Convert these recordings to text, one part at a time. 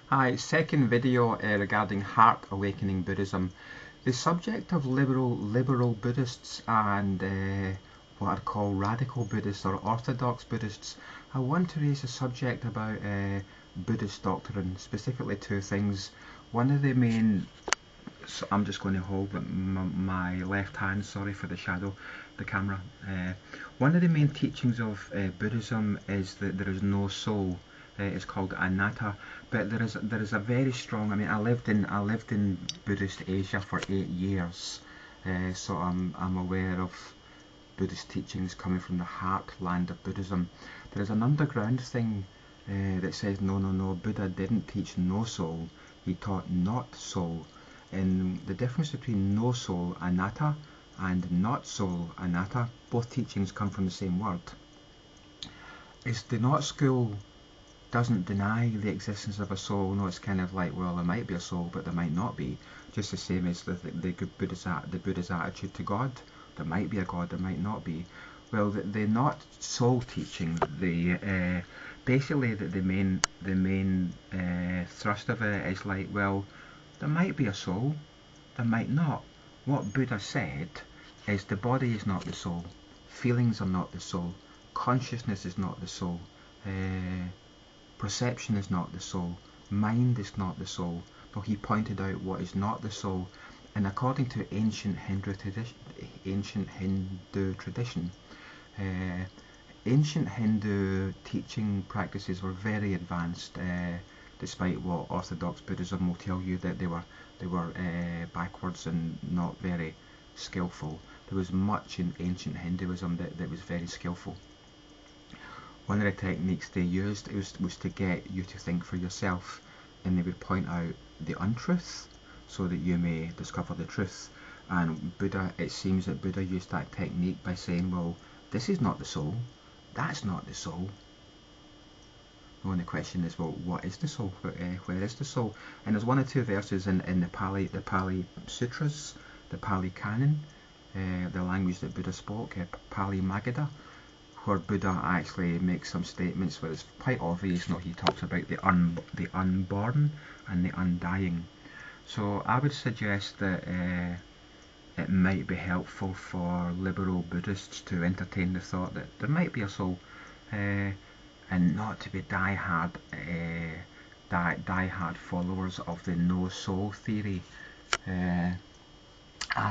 Hi, second video regarding heart awakening Buddhism. The subject of liberal Buddhists and what are called radical Buddhists or orthodox Buddhists. I want to raise a subject about Buddhist doctrine, specifically two things. One of the main, so I'm just going to hold my left hand, sorry for the shadow, the camera. One of the main teachings of Buddhism is that there is no soul. It's called anatta, but there is a very strong. I mean, I lived in Buddhist Asia for 8 years, so I'm aware of Buddhist teachings coming from the heartland of Buddhism. There is an underground thing that says no, Buddha didn't teach no soul. He taught not soul. And the difference between no soul anatta and not soul anatta, both teachings come from the same word. Is the not school doesn't deny the existence of a soul. No, it's kind of like, well, there might be a soul, but there might not be. Just the same as the Buddha's attitude to God. There might be a God, there might not be. Well, the not soul teaching, basically the main thrust of it is like, well, there might be a soul, there might not. What Buddha said is the body is not the soul, feelings are not the soul, consciousness is not the soul. Perception is not the soul, mind is not the soul. No, he pointed out what is not the soul, and according to ancient Hindu tradition, ancient Hindu teaching practices were very advanced, despite what Orthodox Buddhism will tell you that they were backwards and not very skillful. There was much in ancient Hinduism that was very skillful. One of the techniques they used was to get you to think for yourself, and they would point out the untruth so that you may discover the truth. And Buddha, it seems that Buddha used that technique by saying, well, this is not the soul, that's not the soul. Well, and the question is, well, what is the soul? Where is the soul? And there's one or two verses in the Pali Sutras, the Pali Canon, the language that Buddha spoke, Pali Magadha, where Buddha actually makes some statements where it's quite obvious. He talks about the unborn and the undying. So I would suggest that it might be helpful for liberal Buddhists to entertain the thought that there might be a soul, and not to be die-hard followers of the no soul theory. I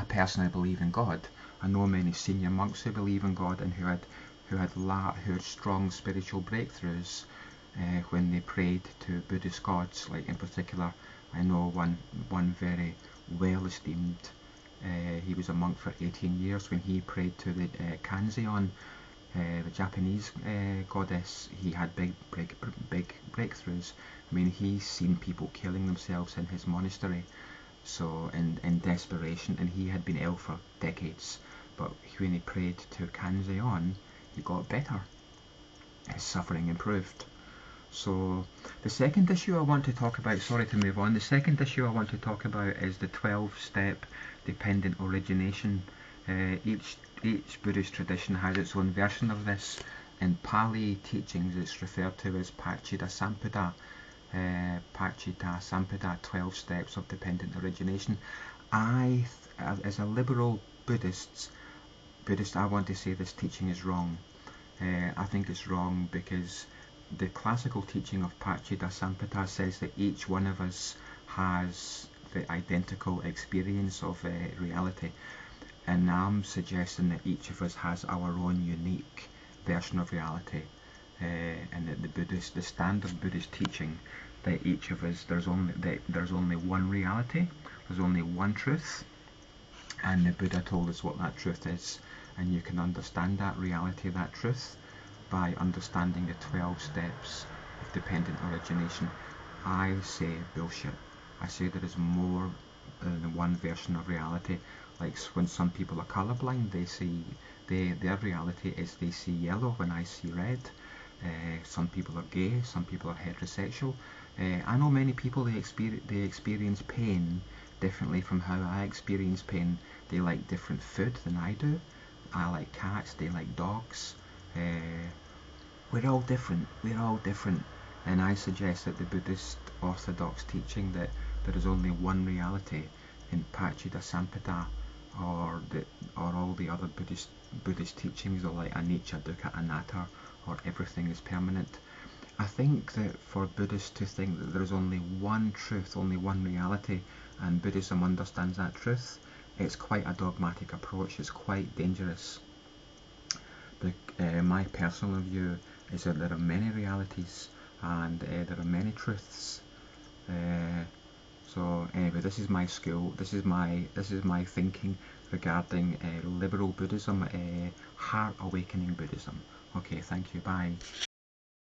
personally believe in God. I know many senior monks who believe in God and who had strong spiritual breakthroughs when they prayed to Buddhist gods. Like in particular, I know one very well esteemed. He was a monk for 18 years. When he prayed to the Kanzeon, the Japanese goddess, he had big breakthroughs. I mean, he's seen people killing themselves in his monastery, so in desperation, and he had been ill for decades. But when he prayed to Kanzeon, he got better. His suffering improved. So the second issue I want to talk about, sorry to move on, the second issue I want to talk about is the 12-step dependent origination. Each Buddhist tradition has its own version of this. In Pali teachings it's referred to as Paccita Sampada. 12 steps of dependent origination. As a liberal Buddhist, I want to say this teaching is wrong. I think it's wrong because the classical teaching of Paccita Sampada says that each one of us has the identical experience of reality, and I'm suggesting that each of us has our own unique version of reality, and that the standard Buddhist teaching that each of us, there's only one reality, there's only one truth, and the Buddha told us what that truth is, and you can understand that reality, that truth, by understanding the 12 steps of dependent origination. I say bullshit. I say there is more than one version of reality. Like when some people are colorblind, their reality is they see yellow when I see red. Some people are gay, some people are heterosexual. I know many people, they experience pain differently from how I experience pain. They like different food than I do. I like cats, they like dogs. We're all different. and I suggest that the Buddhist orthodox teaching that there is only one reality in Paccekasampada, or all the other Buddhist teachings are like anicca, dukkha, anatta, or everything is permanent. I think that for Buddhists to think that there is only one truth, only one reality, and Buddhism understands that truth, it's quite a dogmatic approach. It's quite dangerous. My personal view is that there are many realities and there are many truths. So anyway, this is my school. This is my thinking regarding liberal Buddhism, heart awakening Buddhism. Okay, thank you. Bye.